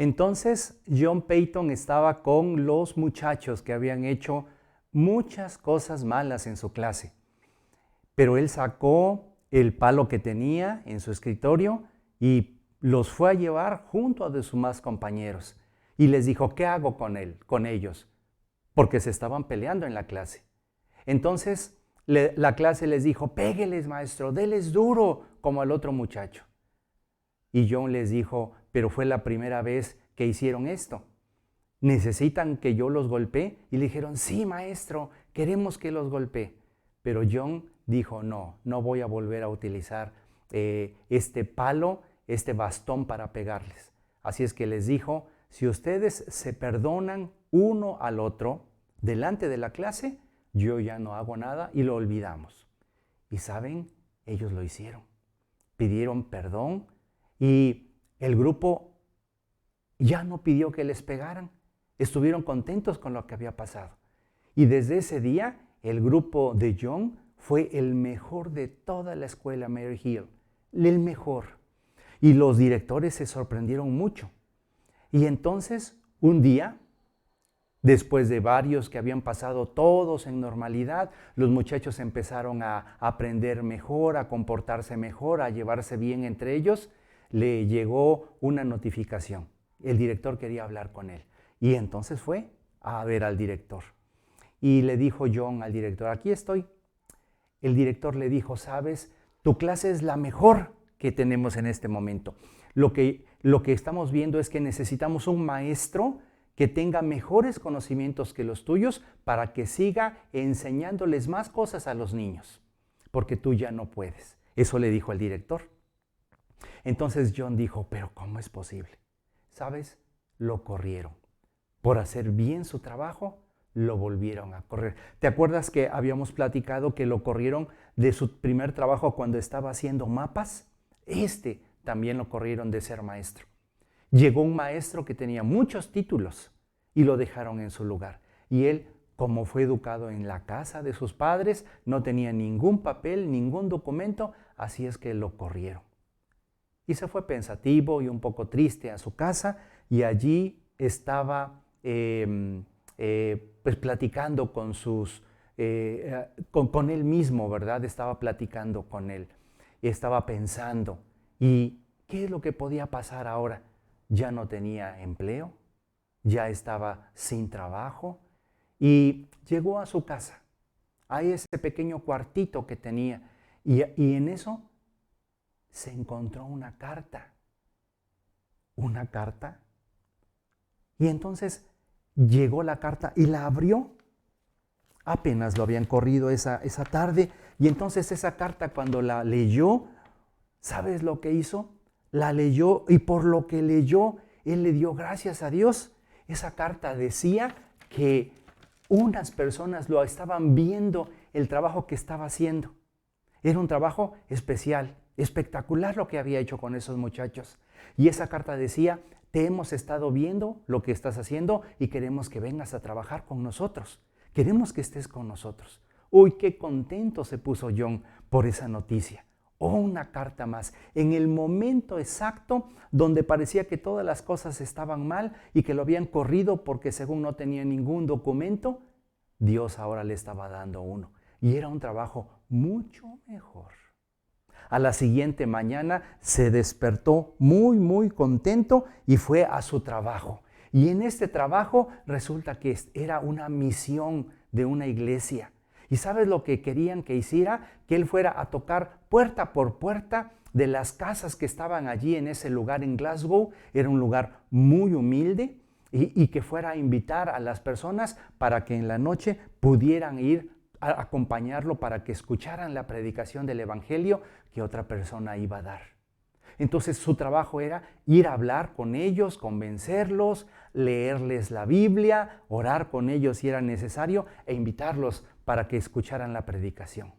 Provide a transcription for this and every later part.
Entonces, John Peyton estaba con los muchachos que habían hecho muchas cosas malas en su clase. Pero él sacó el palo que tenía en su escritorio y los fue a llevar junto a de sus más compañeros. Y les dijo, ¿qué hago con ellos? Porque se estaban peleando en la clase. Entonces, la clase les dijo, pégueles, maestro, déles duro, como al otro muchacho. Y John les dijo, pero fue la primera vez que hicieron esto. ¿Necesitan que yo los golpee? Y le dijeron, sí, maestro, queremos que los golpee. Pero John dijo, no voy a volver a utilizar este palo, este bastón para pegarles. Así es que les dijo, si ustedes se perdonan uno al otro delante de la clase, yo ya no hago nada y lo olvidamos. Y saben, ellos lo hicieron. Pidieron perdón y el grupo ya no pidió que les pegaran. Estuvieron contentos con lo que había pasado. Y desde ese día, el grupo de John fue el mejor de toda la escuela Mary Hill. El mejor. Y los directores se sorprendieron mucho. Y entonces, un día, después de varios que habían pasado todos en normalidad, los muchachos empezaron a aprender mejor, a comportarse mejor, a llevarse bien entre ellos. Le llegó una notificación. El director quería hablar con él. Y entonces fue a ver al director. Y le dijo John al director, aquí estoy. El director le dijo, sabes, tu clase es la mejor que tenemos en este momento. Lo que estamos viendo es que necesitamos un maestro que tenga mejores conocimientos que los tuyos para que siga enseñándoles más cosas a los niños, porque tú ya no puedes. Eso le dijo el director. Entonces John dijo, pero ¿cómo es posible? ¿Sabes? Lo corrieron. Por hacer bien su trabajo, lo volvieron a correr. ¿Te acuerdas que habíamos platicado que lo corrieron de su primer trabajo cuando estaba haciendo mapas? También lo corrieron de ser maestro. Llegó un maestro que tenía muchos títulos y lo dejaron en su lugar. Y él, como fue educado en la casa de sus padres, no tenía ningún papel, ningún documento, así es que lo corrieron. Y se fue pensativo y un poco triste a su casa y allí estaba pues platicando con con él mismo, ¿verdad? Estaba platicando con él y estaba pensando, ¿y qué es lo que podía pasar ahora? Ya no tenía empleo, ya estaba sin trabajo y llegó a su casa, a ese pequeño cuartito que tenía y en eso se encontró una carta. Una carta. Y entonces llegó la carta y la abrió. Apenas lo habían corrido esa tarde. Y entonces esa carta cuando la leyó, ¿sabes lo que hizo? La leyó y por lo que leyó, él le dio gracias a Dios. Esa carta decía que unas personas lo estaban viendo el trabajo que estaba haciendo. Era un trabajo especial, espectacular lo que había hecho con esos muchachos. Y esa carta decía, te hemos estado viendo lo que estás haciendo y queremos que vengas a trabajar con nosotros. Queremos que estés con nosotros. Uy, qué contento se puso John por esa noticia. Una carta más, en el momento exacto donde parecía que todas las cosas estaban mal y que lo habían corrido porque según no tenía ningún documento, Dios ahora le estaba dando uno. Y era un trabajo mucho mejor. A la siguiente mañana se despertó muy contento y fue a su trabajo. Y en este trabajo resulta que era una misión de una iglesia. ¿Y sabes lo que querían que hiciera? Que él fuera a tocar puerta por puerta de las casas que estaban allí en ese lugar en Glasgow. Era un lugar muy humilde y que fuera a invitar a las personas para que en la noche pudieran ir a acompañarlo para que escucharan la predicación del evangelio que otra persona iba a dar. Entonces su trabajo era ir a hablar con ellos, convencerlos, leerles la Biblia, orar con ellos si era necesario e invitarlos para que escucharan la predicación.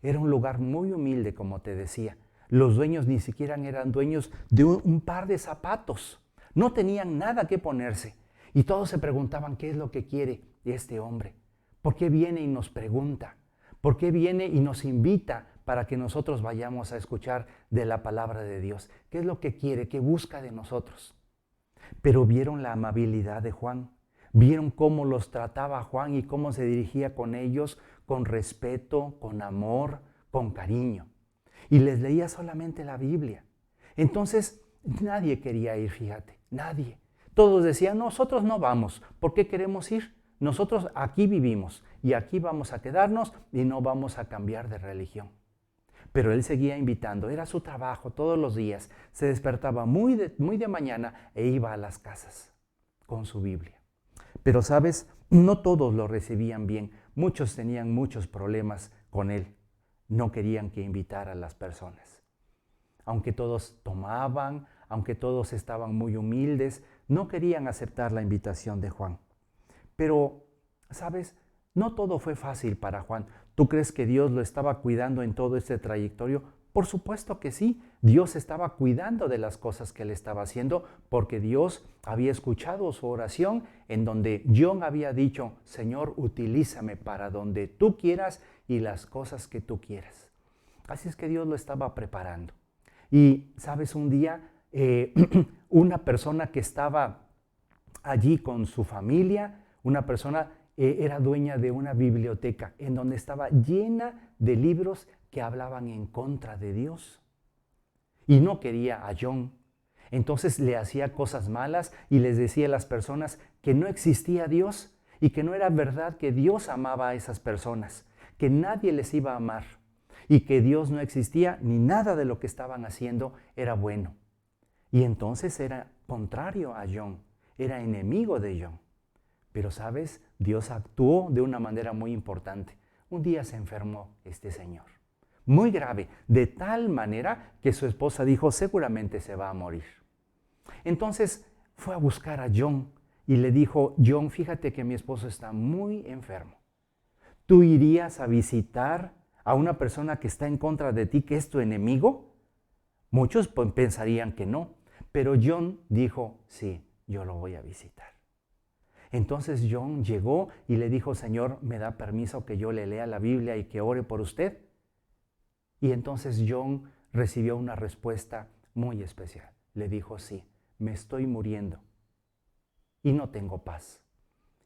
Era un lugar muy humilde, como te decía. Los dueños ni siquiera eran dueños de un par de zapatos. No tenían nada que ponerse. Y todos se preguntaban qué es lo que quiere este hombre. ¿Por qué viene y nos pregunta? ¿Por qué viene y nos invita para que nosotros vayamos a escuchar de la palabra de Dios? ¿Qué es lo que quiere? ¿Qué busca de nosotros? pero vieron la amabilidad de Juan. Vieron cómo los trataba Juan y cómo se dirigía con ellos con respeto, con amor, con cariño. Y les leía solamente la Biblia. Entonces, nadie quería ir, fíjate, nadie. Todos decían, nosotros no vamos. ¿Por qué queremos ir? Nosotros aquí vivimos y aquí vamos a quedarnos y no vamos a cambiar de religión. Pero él seguía invitando, era su trabajo todos los días. Se despertaba muy de mañana e iba a las casas con su Biblia. Pero sabes, no todos lo recibían bien. Muchos tenían muchos problemas con él. No querían que invitara a las personas. Aunque todos tomaban, aunque todos estaban muy humildes, no querían aceptar la invitación de Juan. Pero, ¿sabes? No todo fue fácil para Juan. ¿Tú crees que Dios lo estaba cuidando en todo este trayectorio? Por supuesto que sí. Dios estaba cuidando de las cosas que él estaba haciendo porque Dios había escuchado su oración en donde John había dicho, Señor, utilízame para donde tú quieras y las cosas que tú quieras. Así es que Dios lo estaba preparando. Y, ¿sabes? Un día una persona que estaba allí con su familia, una persona era dueña de una biblioteca en donde estaba llena de libros que hablaban en contra de Dios. Y no quería a John. Entonces le hacía cosas malas y les decía a las personas que no existía Dios y que no era verdad que Dios amaba a esas personas, que nadie les iba a amar y que Dios no existía ni nada de lo que estaban haciendo era bueno. Y entonces era contrario a John, era enemigo de John. Pero, ¿sabes? Dios actuó de una manera muy importante. Un día se enfermó este señor, muy grave, de tal manera que su esposa dijo, seguramente se va a morir. Entonces fue a buscar a John y le dijo, John, fíjate que mi esposo está muy enfermo. ¿Tú irías a visitar a una persona que está en contra de ti, que es tu enemigo? Muchos pensarían que no, pero John dijo, sí, yo lo voy a visitar. Entonces John llegó y le dijo, Señor, ¿me da permiso que yo le lea la Biblia y que ore por usted? Y entonces John recibió una respuesta muy especial. Le dijo, sí, me estoy muriendo y no tengo paz.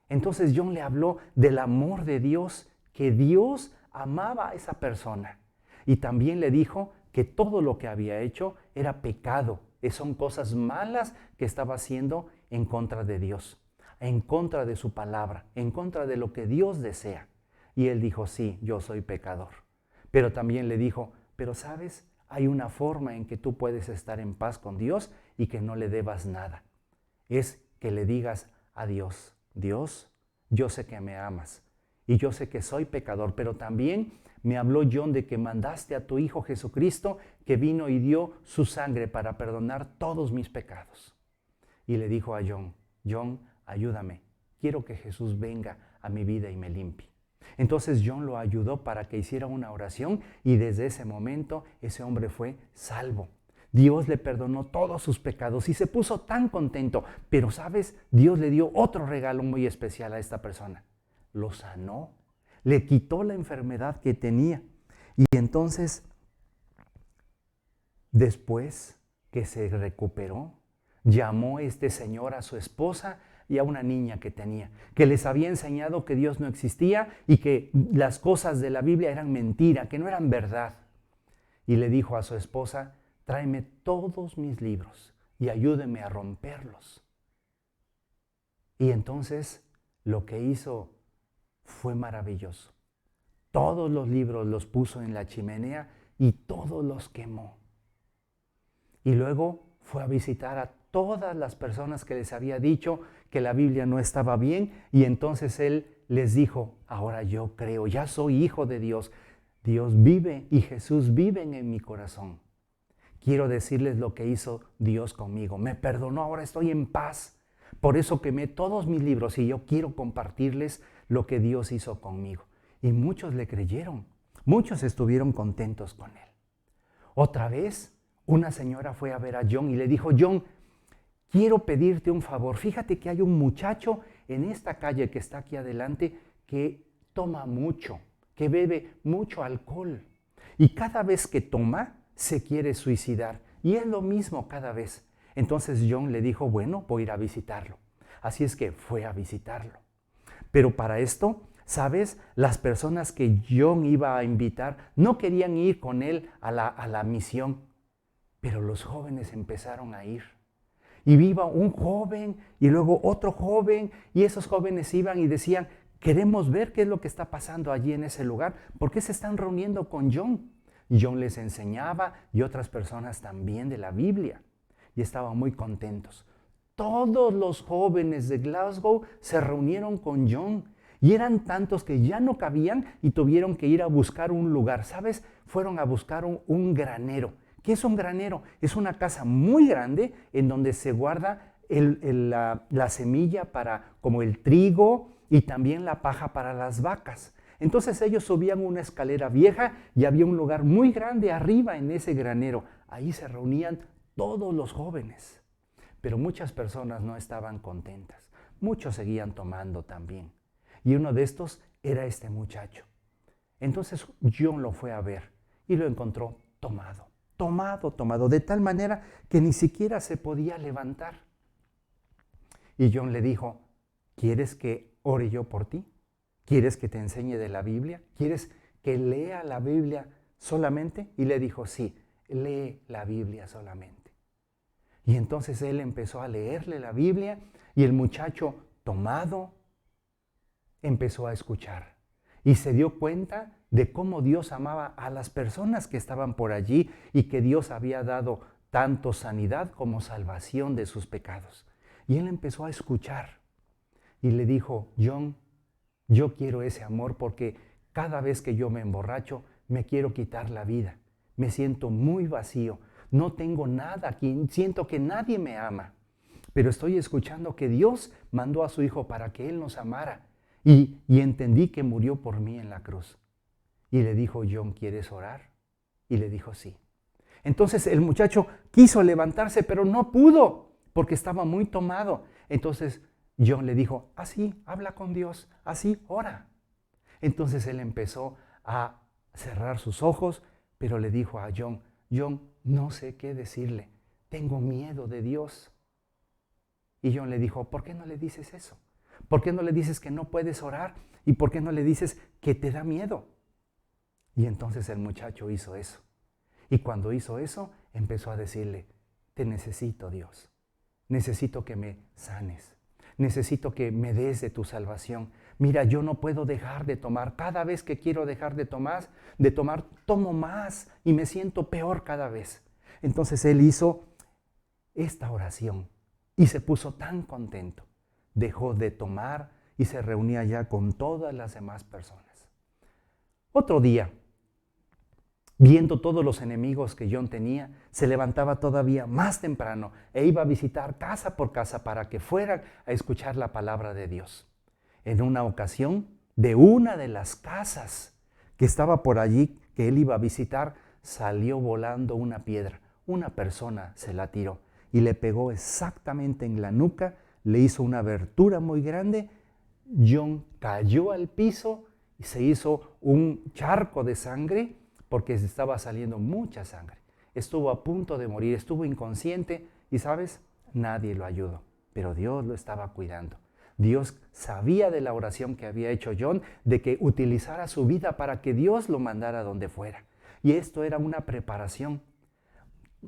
Entonces John le habló del amor de Dios, que Dios amaba a esa persona. Y también le dijo que todo lo que había hecho era pecado, son cosas malas que estaba haciendo en contra de Dios, en contra de su palabra, en contra de lo que Dios desea. Y él dijo, sí, yo soy pecador. Pero también le dijo, pero ¿sabes? Hay una forma en que tú puedes estar en paz con Dios y que no le debas nada. Es que le digas a Dios, Dios, yo sé que me amas y yo sé que soy pecador, pero también me habló John de que mandaste a tu Hijo Jesucristo que vino y dio su sangre para perdonar todos mis pecados. Y le dijo a John, John, ayúdame, quiero que Jesús venga a mi vida y me limpie. Entonces John lo ayudó para que hiciera una oración y desde ese momento ese hombre fue salvo. Dios le perdonó todos sus pecados y se puso tan contento. Pero, ¿sabes? Dios le dio otro regalo muy especial a esta persona. Lo sanó, le quitó la enfermedad que tenía. Y entonces, después que se recuperó, llamó este señor a su esposa y a una niña que tenía, que les había enseñado que Dios no existía y que las cosas de la Biblia eran mentira, que no eran verdad. Y le dijo a su esposa, tráeme todos mis libros y ayúdeme a romperlos. Y entonces lo que hizo fue maravilloso. Todos los libros los puso en la chimenea y todos los quemó. Y luego fue a visitar a todas las personas que les había dicho que la Biblia no estaba bien, y entonces él les dijo, ahora yo creo, ya soy hijo de Dios. Dios vive y Jesús vive en mi corazón. Quiero decirles lo que hizo Dios conmigo. Me perdonó, ahora estoy en paz. Por eso quemé todos mis libros y yo quiero compartirles lo que Dios hizo conmigo. Y muchos le creyeron. Muchos estuvieron contentos con él. Otra vez, una señora fue a ver a John y le dijo, John, quiero pedirte un favor. Fíjate que hay un muchacho en esta calle que está aquí adelante que toma mucho, que bebe mucho alcohol. Y cada vez que toma, se quiere suicidar. Y es lo mismo cada vez. Entonces John le dijo, bueno, voy a ir a visitarlo. Así es que fue a visitarlo. Pero para esto, ¿sabes? Las personas que John iba a invitar no querían ir con él a la misión, pero los jóvenes empezaron a ir. Y iba un joven y luego otro joven, y esos jóvenes iban y decían, queremos ver qué es lo que está pasando allí en ese lugar. ¿Por qué se están reuniendo con John? John les enseñaba y otras personas también de la Biblia. Y estaban muy contentos. Todos los jóvenes de Glasgow se reunieron con John. Y eran tantos que ya no cabían y tuvieron que ir a buscar un lugar. ¿Sabes? Fueron a buscar un granero. ¿Qué es un granero? Es una casa muy grande en donde se guarda la semilla para como el trigo y también la paja para las vacas. Entonces ellos subían una escalera vieja y había un lugar muy grande arriba en ese granero. Ahí se reunían todos los jóvenes. Pero muchas personas no estaban contentas. Muchos seguían tomando también. Y uno de estos era este muchacho. Entonces John lo fue a ver y lo encontró tomado, de tal manera que ni siquiera se podía levantar. Y John le dijo, ¿quieres que ore yo por ti? ¿Quieres que te enseñe de la Biblia? ¿Quieres que lea la Biblia solamente? Y le dijo, sí, lee la Biblia solamente. Y entonces él empezó a leerle la Biblia y el muchacho tomado empezó a escuchar. Y se dio cuenta de cómo Dios amaba a las personas que estaban por allí y que Dios había dado tanto sanidad como salvación de sus pecados. Y él empezó a escuchar y le dijo, John, yo quiero ese amor porque cada vez que yo me emborracho me quiero quitar la vida. Me siento muy vacío, no tengo nada aquí, siento que nadie me ama. Pero estoy escuchando que Dios mandó a su Hijo para que Él nos amara. Y entendí que murió por mí en la cruz. Y le dijo, John, ¿quieres orar? Y le dijo, sí. Entonces el muchacho quiso levantarse, pero no pudo, porque estaba muy tomado. Entonces John le dijo, así, habla con Dios, así, ora. Entonces él empezó a cerrar sus ojos, pero le dijo a John, John, no sé qué decirle, tengo miedo de Dios. Y John le dijo, ¿por qué no le dices eso? ¿Por qué no le dices que no puedes orar? ¿Y por qué no le dices que te da miedo? Y entonces el muchacho hizo eso. Y cuando hizo eso, empezó a decirle, te necesito, Dios. Necesito que me sanes. Necesito que me des de tu salvación. Mira, yo no puedo dejar de tomar. Cada vez que quiero dejar de tomar, tomo más y me siento peor cada vez. Entonces él hizo esta oración y se puso tan contento. Dejó de tomar y se reunía ya con todas las demás personas. Otro día, viendo todos los enemigos que John tenía, se levantaba todavía más temprano e iba a visitar casa por casa para que fueran a escuchar la palabra de Dios. En una ocasión, de una de las casas que estaba por allí, que él iba a visitar, salió volando una piedra. Una persona se la tiró y le pegó exactamente en la nuca, le hizo una abertura muy grande. John cayó al piso y se hizo un charco de sangre porque estaba saliendo mucha sangre. Estuvo a punto de morir, estuvo inconsciente y, ¿sabes? Nadie lo ayudó, pero Dios lo estaba cuidando. Dios sabía de la oración que había hecho John, de que utilizara su vida para que Dios lo mandara donde fuera. Y esto era una preparación.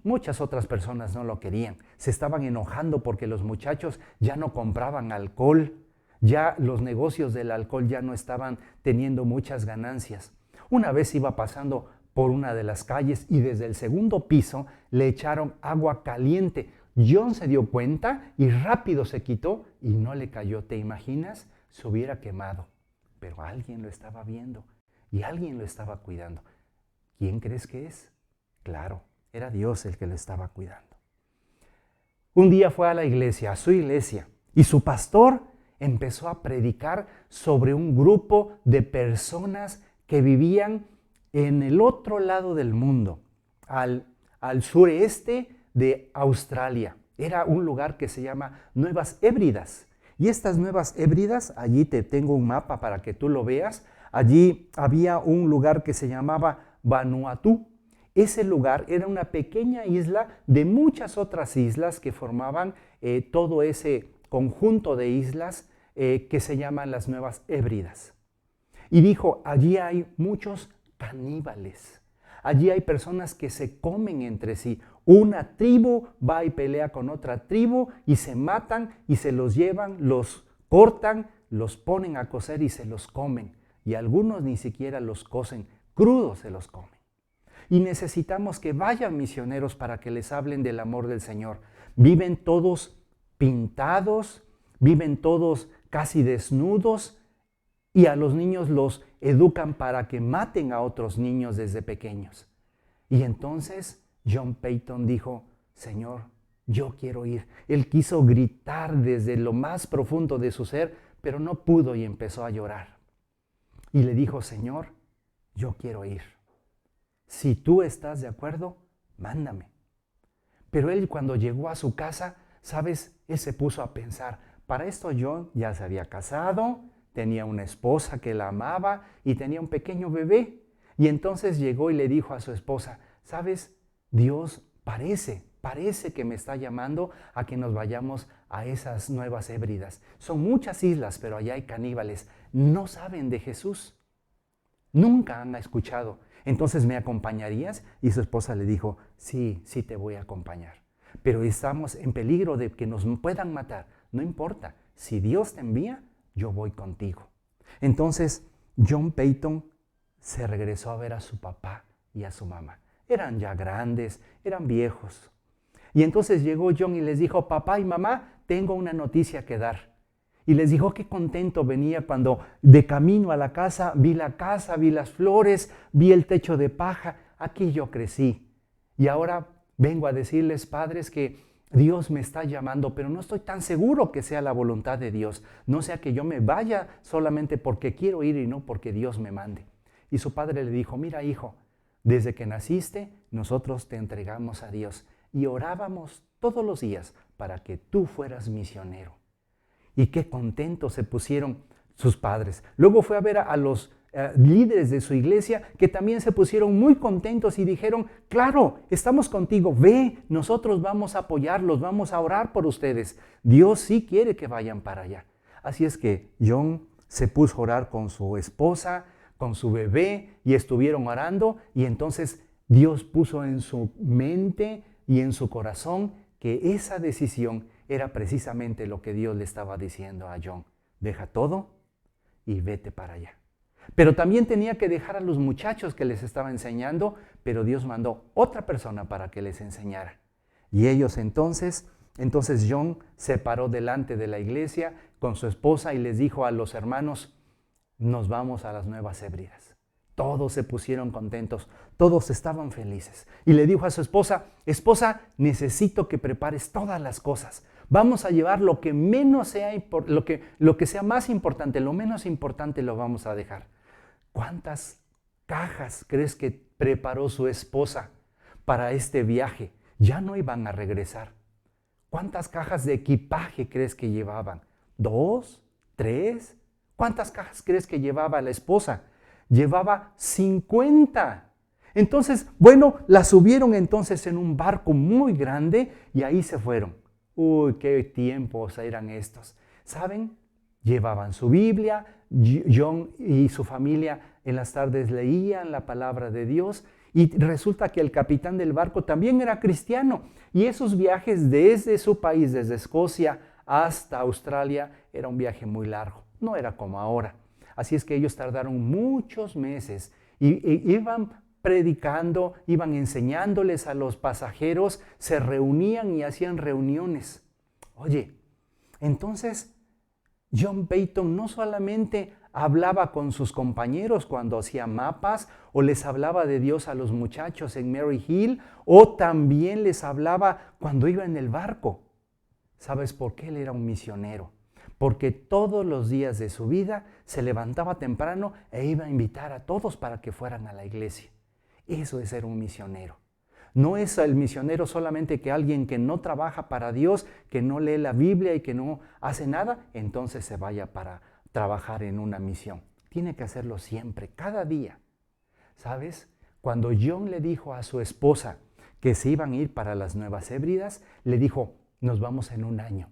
Muchas otras personas no lo querían. Se estaban enojando porque los muchachos ya no compraban alcohol. Ya los negocios del alcohol ya no estaban teniendo muchas ganancias. Una vez iba pasando por una de las calles y desde el segundo piso le echaron agua caliente. John se dio cuenta y rápido se quitó y no le cayó. ¿Te imaginas? Se hubiera quemado. Pero alguien lo estaba viendo y alguien lo estaba cuidando. ¿Quién crees que es? Claro, era Dios el que lo estaba cuidando. Un día fue a la iglesia, a su iglesia, y su pastor empezó a predicar sobre un grupo de personas que vivían en el otro lado del mundo, al sureste de Australia. Era un lugar que se llama Nuevas Hébridas. Y estas Nuevas Hébridas, allí te tengo un mapa para que tú lo veas, allí había un lugar que se llamaba Vanuatu. ese lugar era una pequeña isla de muchas otras islas que formaban todo ese conjunto de islas que se llaman las Nuevas Hébridas. Y dijo, allí hay muchos caníbales. Allí hay personas que se comen entre sí. Una tribu va y pelea con otra tribu y se matan y se los llevan, los cortan, los ponen a cocer y se los comen. Y algunos ni siquiera los cocen, crudos se los comen. Y necesitamos que vayan misioneros para que les hablen del amor del Señor. Viven todos pintados, viven todos casi desnudos y a los niños los educan para que maten a otros niños desde pequeños. Y entonces John Paton dijo, Señor, yo quiero ir. Él quiso gritar desde lo más profundo de su ser, pero no pudo y empezó a llorar. Y le dijo, Señor, yo quiero ir. Si tú estás de acuerdo, mándame. Pero él cuando llegó a su casa, ¿sabes? Él se puso a pensar, para esto John ya se había casado, tenía una esposa que la amaba y tenía un pequeño bebé. Y entonces llegó y le dijo a su esposa, ¿sabes? Dios parece que me está llamando a que nos vayamos a esas Nuevas Hébridas. Son muchas islas, pero allá hay caníbales. No saben de Jesús. Nunca han escuchado. Entonces, ¿me acompañarías? Y su esposa le dijo, sí, sí te voy a acompañar. Pero estamos en peligro de que nos puedan matar. No importa, si Dios te envía, yo voy contigo. Entonces, John Paton se regresó a ver a su papá y a su mamá. Eran ya grandes, eran viejos. Y entonces llegó John y les dijo, papá y mamá, tengo una noticia que dar. Y les dijo qué contento venía cuando de camino a la casa, vi las flores, vi el techo de paja, aquí yo crecí. Y ahora vengo a decirles, padres, que Dios me está llamando, pero no estoy tan seguro que sea la voluntad de Dios. No sea que yo me vaya solamente porque quiero ir y no porque Dios me mande. Y su padre le dijo, mira hijo, desde que naciste nosotros te entregamos a Dios y orábamos todos los días para que tú fueras misionero. Y qué contentos se pusieron sus padres. Luego fue a ver a los líderes de su iglesia que también se pusieron muy contentos y dijeron, claro, estamos contigo, ve, nosotros vamos a apoyarlos, vamos a orar por ustedes. Dios sí quiere que vayan para allá. Así es que John se puso a orar con su esposa, con su bebé y estuvieron orando y entonces Dios puso en su mente y en su corazón que esa decisión era precisamente lo que Dios le estaba diciendo a John. Deja todo y vete para allá. Pero también tenía que dejar a los muchachos que les estaba enseñando, pero Dios mandó otra persona para que les enseñara. Y ellos entonces John se paró delante de la iglesia con su esposa y les dijo a los hermanos, nos vamos a las Nuevas Hébridas. Todos se pusieron contentos, todos estaban felices. Y le dijo a su esposa, esposa, necesito que prepares todas las cosas. Vamos a llevar lo que menos sea, lo que sea más importante, lo menos importante lo vamos a dejar. ¿Cuántas cajas crees que preparó su esposa para este viaje? Ya no iban a regresar. ¿Cuántas cajas de equipaje crees que llevaban? ¿2? ¿3? ¿Cuántas cajas crees que llevaba la esposa? Llevaba 50. Entonces, bueno, la subieron entonces en un barco muy grande y ahí se fueron. Uy, qué tiempos eran estos. ¿Saben? Llevaban su Biblia, John y su familia en las tardes leían la palabra de Dios y resulta que el capitán del barco también era cristiano y esos viajes desde su país, desde Escocia hasta Australia, era un viaje muy largo, no era como ahora. Así es que ellos tardaron muchos meses y iban predicando, iban enseñándoles a los pasajeros, se reunían y hacían reuniones. Oye, entonces John Paton no solamente hablaba con sus compañeros cuando hacía mapas o les hablaba de Dios a los muchachos en Mary Hill o también les hablaba cuando iba en el barco. ¿Sabes por qué él era un misionero? Porque todos los días de su vida se levantaba temprano e iba a invitar a todos para que fueran a la iglesia. Eso es ser un misionero. No es el misionero solamente que alguien que no trabaja para Dios, que no lee la Biblia y que no hace nada, entonces se vaya para trabajar en una misión. Tiene que hacerlo siempre, cada día. ¿Sabes? Cuando John le dijo a su esposa que se iban a ir para las Nuevas Hébridas, le dijo, nos vamos en un año.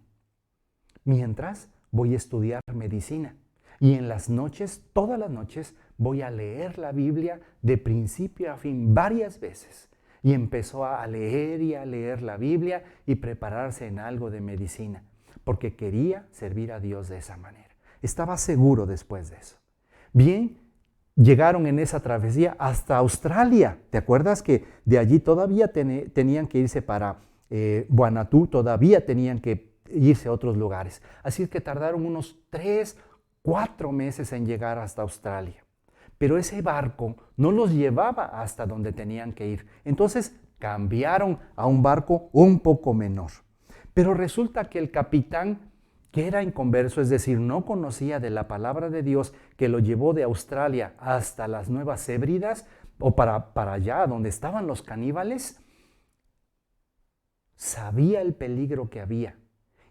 Mientras voy a estudiar medicina y en las noches, todas las noches, voy a leer la Biblia de principio a fin varias veces. Y empezó a leer la Biblia y prepararse en algo de medicina, porque quería servir a Dios de esa manera. Estaba seguro después de eso. Bien, llegaron en esa travesía hasta Australia. ¿Te acuerdas que de allí todavía tenían que irse para Vanuatu? Todavía tenían que irse a otros lugares. Así es que tardaron unos 3, 4 meses en llegar hasta Australia. Pero ese barco no los llevaba hasta donde tenían que ir. Entonces cambiaron a un barco un poco menor. Pero resulta que el capitán, que era inconverso, es decir, no conocía de la palabra de Dios, que lo llevó de Australia hasta las Nuevas Hébridas, o para allá donde estaban los caníbales, sabía el peligro que había.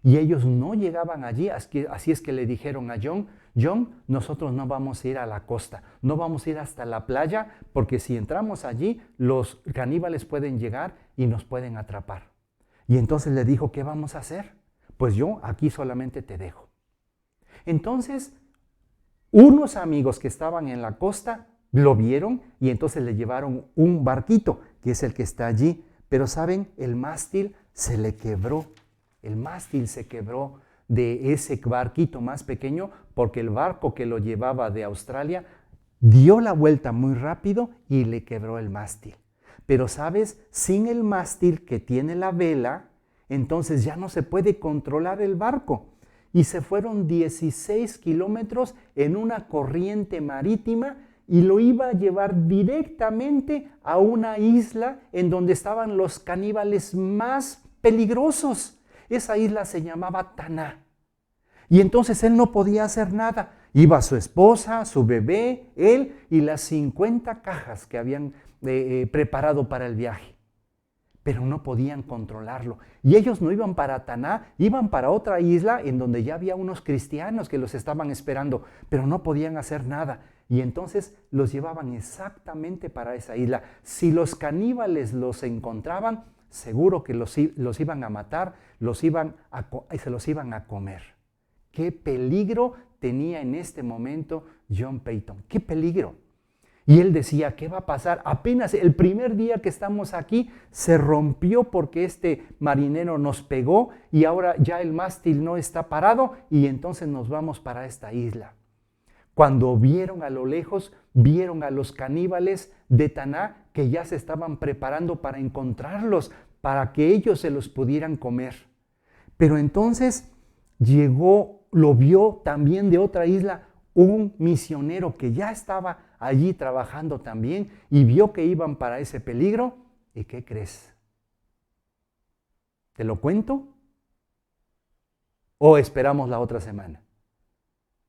Y ellos no llegaban allí, así es que le dijeron a John, John, nosotros no vamos a ir a la costa, no vamos a ir hasta la playa, porque si entramos allí, los caníbales pueden llegar y nos pueden atrapar. Y entonces le dijo, ¿qué vamos a hacer? Pues yo aquí solamente te dejo. Entonces, unos amigos que estaban en la costa lo vieron y entonces le llevaron un barquito, que es el que está allí. Pero ¿saben? El mástil se le quebró. El mástil se quebró de ese barquito más pequeño porque el barco que lo llevaba de Australia dio la vuelta muy rápido y le quebró el mástil. Pero ¿sabes? Sin el mástil que tiene la vela, entonces ya no se puede controlar el barco. Y se fueron 16 kilómetros en una corriente marítima y lo iba a llevar directamente a una isla en donde estaban los caníbales más peligrosos. Esa isla se llamaba Taná. Y entonces él no podía hacer nada. Iba su esposa, su bebé, él y las 50 cajas que habían preparado para el viaje. Pero no podían controlarlo. Y ellos no iban para Taná, iban para otra isla en donde ya había unos cristianos que los estaban esperando, pero no podían hacer nada. Y entonces los llevaban exactamente para esa isla. Si los caníbales los encontraban, seguro que los iban a matar, se los iban a comer. ¡Qué peligro tenía en este momento John Peyton! ¡Qué peligro! Y él decía, ¿qué va a pasar? Apenas el primer día que estamos aquí se rompió porque este marinero nos pegó y ahora ya el mástil no está parado y entonces nos vamos para esta isla. Cuando vieron a lo lejos, vieron a los caníbales de Taná que ya se estaban preparando para encontrarlos, para que ellos se los pudieran comer. Pero entonces lo vio también de otra isla, un misionero que ya estaba allí trabajando también y vio que iban para ese peligro. ¿Y qué crees? ¿Te lo cuento? ¿O esperamos la otra semana?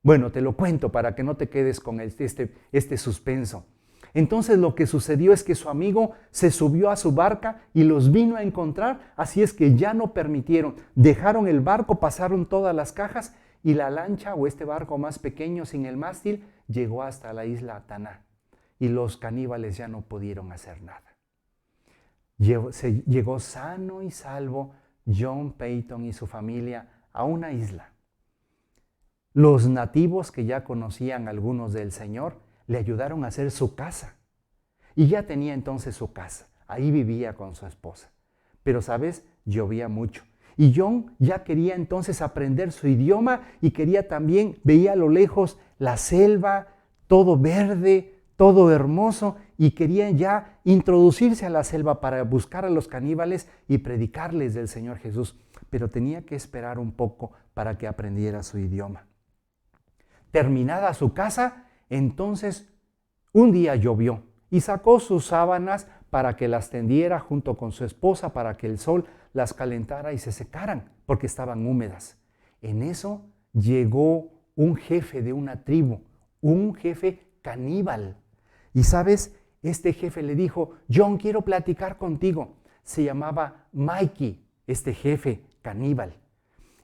Bueno, te lo cuento para que no te quedes con este suspenso. Entonces lo que sucedió es que su amigo se subió a su barca y los vino a encontrar, así es que ya no permitieron, dejaron el barco, pasaron todas las cajas y la lancha o este barco más pequeño sin el mástil llegó hasta la isla Taná y los caníbales ya no pudieron hacer nada. Llegó sano y salvo John Peyton y su familia a una isla. Los nativos que ya conocían algunos del Señor le ayudaron a hacer su casa. Y ya tenía entonces su casa. Ahí vivía con su esposa. Pero, ¿sabes? Llovía mucho. Y John ya quería entonces aprender su idioma y quería también, veía a lo lejos la selva, todo verde, todo hermoso, y quería ya introducirse a la selva para buscar a los caníbales y predicarles del Señor Jesús. Pero tenía que esperar un poco para que aprendiera su idioma. Terminada su casa, entonces un día llovió y sacó sus sábanas para que las tendiera junto con su esposa para que el sol las calentara y se secaran porque estaban húmedas. En eso llegó un jefe de una tribu, un jefe caníbal. Y sabes, este jefe le dijo, John, quiero platicar contigo. Se llamaba Mikey, este jefe caníbal.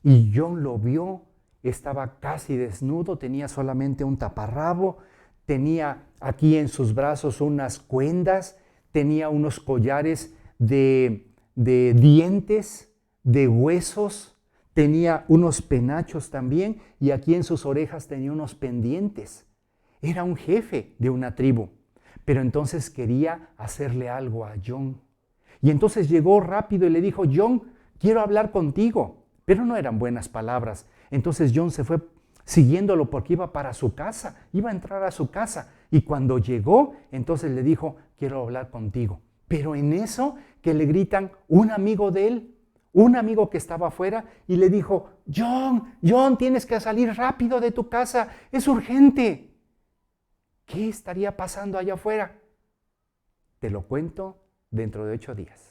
Y John lo vio. Estaba casi desnudo, tenía solamente un taparrabo, tenía aquí en sus brazos unas cuendas, tenía unos collares de dientes, de huesos, tenía unos penachos también y aquí en sus orejas tenía unos pendientes. Era un jefe de una tribu, pero entonces quería hacerle algo a John. Y entonces llegó rápido y le dijo, John, quiero hablar contigo. Pero no eran buenas palabras. Entonces John se fue siguiéndolo porque iba para su casa, iba a entrar a su casa. Y cuando llegó, entonces le dijo, quiero hablar contigo. Pero en eso que le gritan un amigo de él, un amigo que estaba afuera, y le dijo, John, tienes que salir rápido de tu casa, es urgente. ¿Qué estaría pasando allá afuera? Te lo cuento dentro de 8 días.